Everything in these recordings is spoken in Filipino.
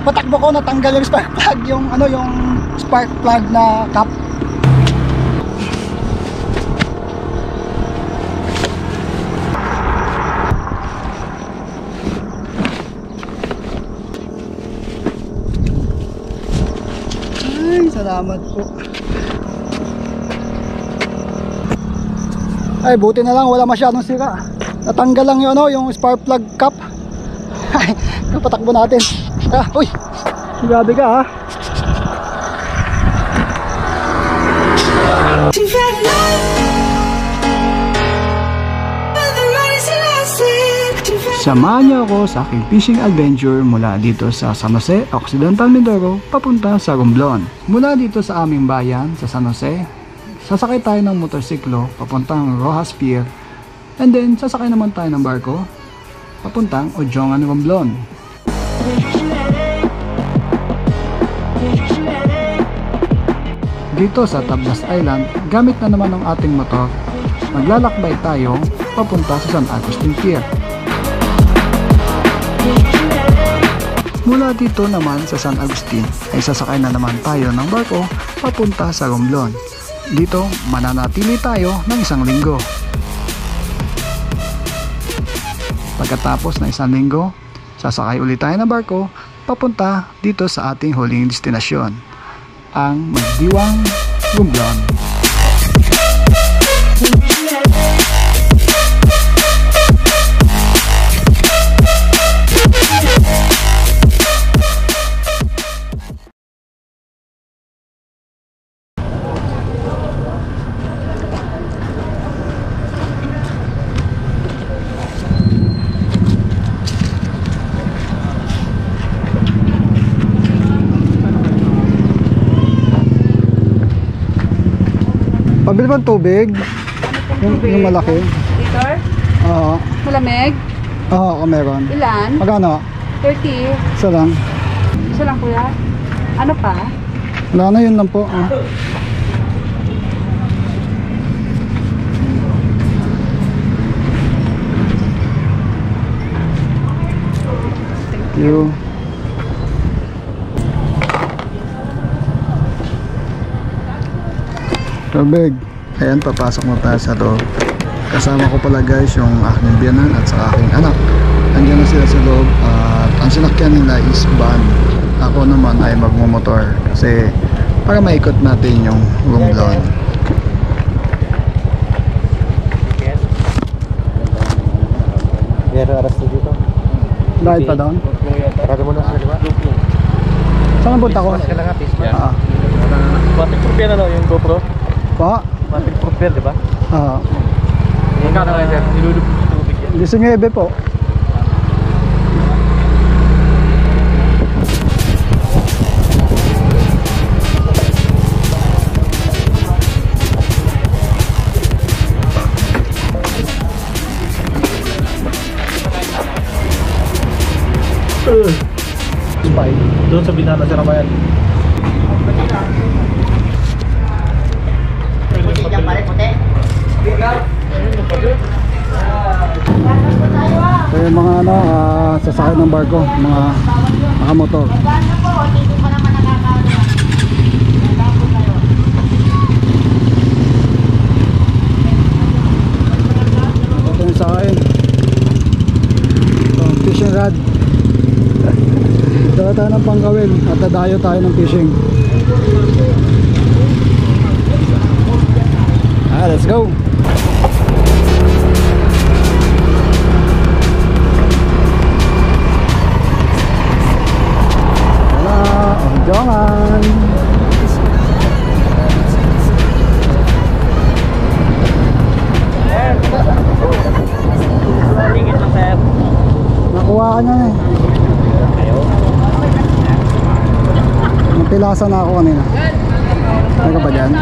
pagpatakbo ko natanggal yung spark plug, yung ano, yung spark plug na cap. Ay, salamat po. Ay, buti na lang wala masyadong sira. Natanggal lang yung ano, yung spark plug cap. Ay, patakbo natin. Ah, uy. Grabe ka ha. Samahan niyo ako sa aking fishing adventure mula dito sa San Jose, Occidental Mindoro, papunta sa Romblon. Mula dito sa aming bayan, sa San Jose, sasakay tayo ng motorsiklo papuntang Rojas Pier, and then sasakay naman tayo ng barko papuntang Ojongan, Romblon. Dito sa Tablas Island, gamit na naman ng ating motor, maglalakbay tayo papunta sa San Agustin Pier. Mula dito naman sa San Agustin ay sasakay na naman tayo ng barko papunta sa Romblon. Dito mananatili tayo ng 1 linggo. Pagkatapos ng 1 linggo, sasakay ulit tayo ng barko papunta dito sa ating huling destinasyon, ang Magdiwang, Romblon. Pabili bang tubig? Yung malaki? Liter? Oo. Malamig? Oo, meron. Ilan? Magkano? 30. Isa lang. Isa lang kuya. Ano pa? Wala na, yun lang po. Ah. Thank you. Tubig. Ayan, papasok na tayo sa loob. Kasama ko pala guys yung aking biyanan at sa aking anak. Andiyan na sila sa loob at ang sinakyan nila is van. Ako naman ay magmumotor kasi para maikot natin yung Romblon. Pero aras na dito. Dahil pa doon? Parado mo na sa diba? Saan ang punta ko? Waterproof yan ano, yung GoPro? Pa? Waterproof yan, diba? Yung ka na kayo sir, nilulubog sa tubig yan. 19 po. Spy. Doon sa binana sa Ramayan. So yung mga ano, sasakay ng barko, mga motor. Ito yung sakay. Ito, fishing rod. Dala tayo ng panggawin at dadayo tayo ng fishing. Let's go! Ojongan. Nakuha ka niya eh. Napilasa na ako kanina. Ano ka pa dyan?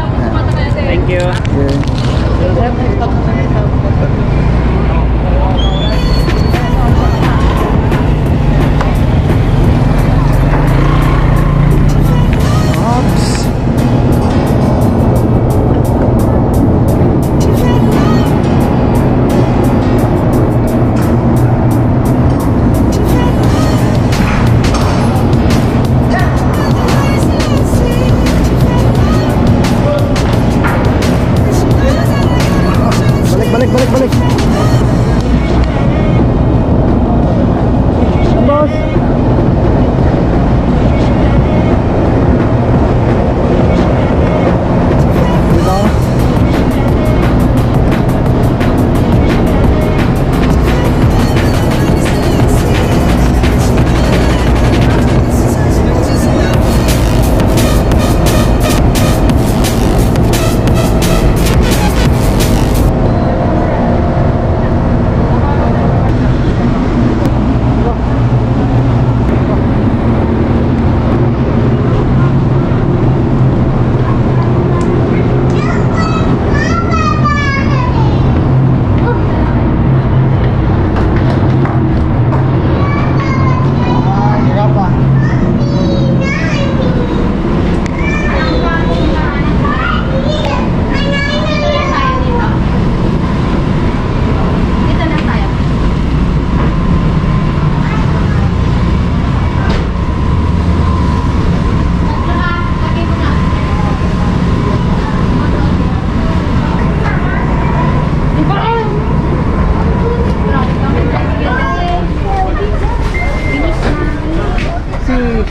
Thank you. Okay.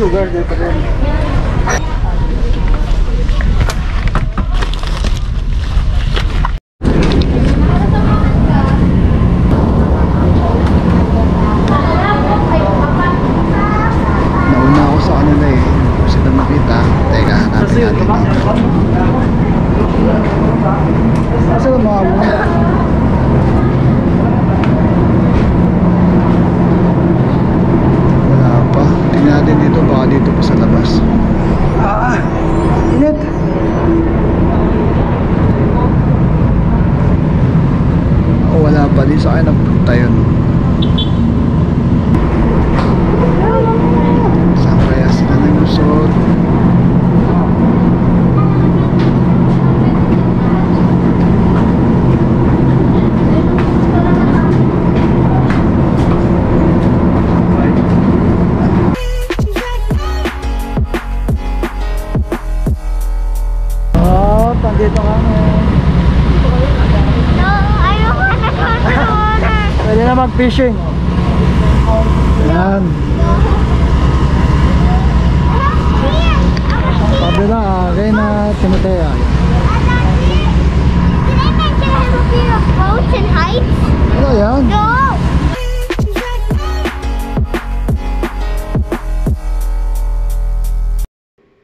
sugar dito rin. Nauna ako sa kanila eh. Hindi ko sila makita. Teka, hanapin natin. Kasi mga mo. Wala pa. Tingnan natin dito. Baka dito pa sa labas. Init. Oh, wala pa. Di sa akin napunta yun. Saan kaya sila nagusot? Dito kami. No, I don't want to go to the water. Pwede na mag-fishing. Yan. Sabi na, kay na Timotea. Did I mention I have a fear of boats and heights? Ano yan? No.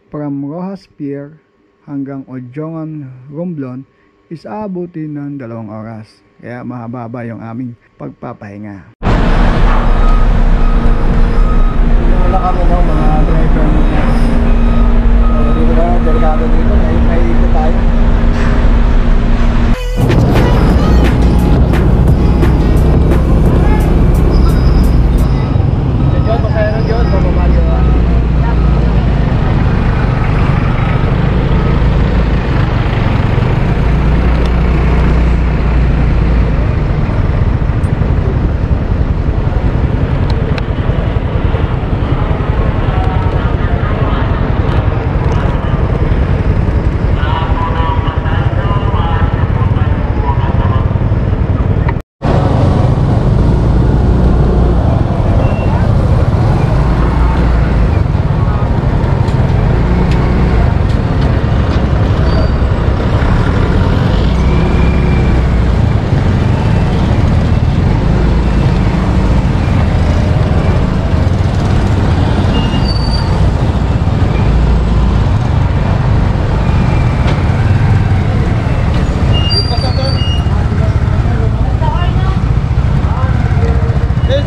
From Rojas Pier hanggang Ojongan, Romblon is aabutin ng 2 oras. Kaya mahaba yung aming pagpapahinga. Wala kami ng mga driver mo. So, dito na, delikado dito. May ikot tayo. Diyon, pasayro diyon, bababa diyon.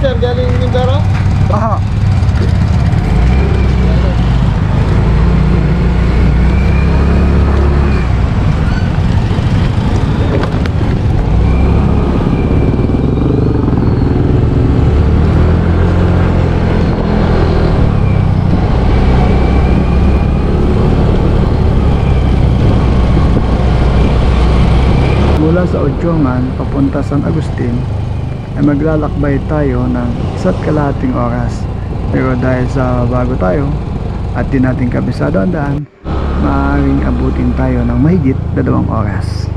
Sir, galing Mindoro? Baha. Mula sa Ojongan papunta San Agustin ay maglalakbay tayo ng 1.5 oras. Pero dahil sa bago tayo at di natin kabisado ang daan, maaaring abutin tayo ng mahigit 2 oras.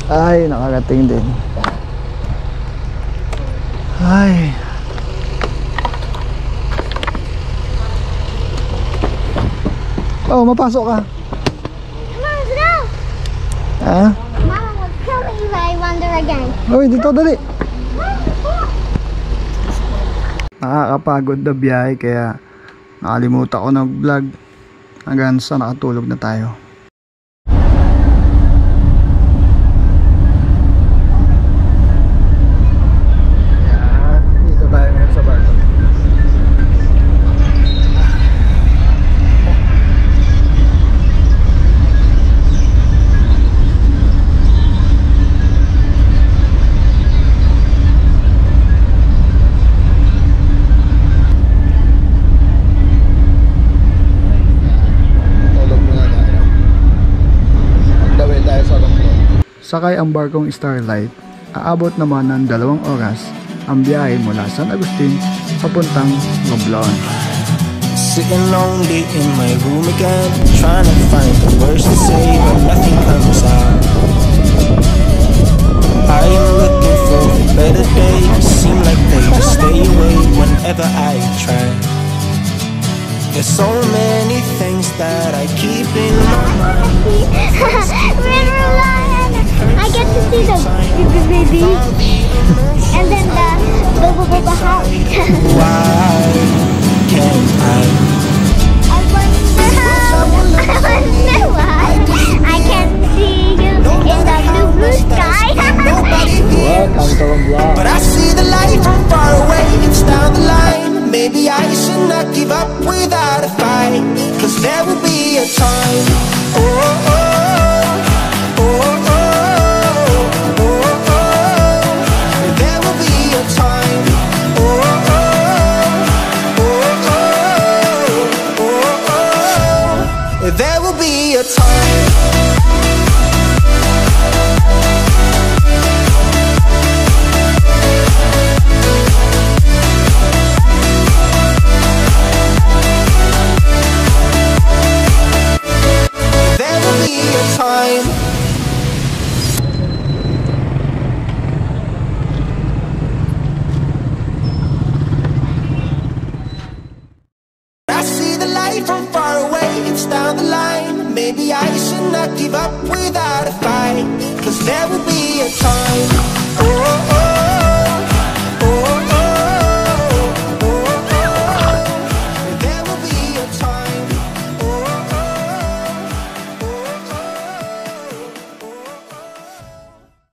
Ay, nakarating din. Ay. Oh, mapasok ka. Come on, let's go. Ha? Mama will kill me if I wander again. Uy, dito dali. Nakakapagod na biyahe kaya nakalimutan ko nag-vlog hanggang sa nakatulog na tayo. sakay ang barkong Starlight, aabot naman ng 2 oras ang biyahe mula San Agustin papuntang Romblon. Sitting lonely in my room again, trying to find the words to say, but nothing comes out. I am looking for a better day, seem like they just stay away whenever I try. There's so many things that I keep in my mind. River Lion. I get to see the baby. And then the bubba house. Why can't I? I wonder why I can see you in the blue sky. Welcome to Romblon. But I see the light from far away, it's down the line. Maybe I should not give up without a fight, 'cause there will be a time. Oh, oh, oh, oh, oh, oh, oh. There will be a time. Oh, oh, oh, oh, oh, oh, oh. There will be a time.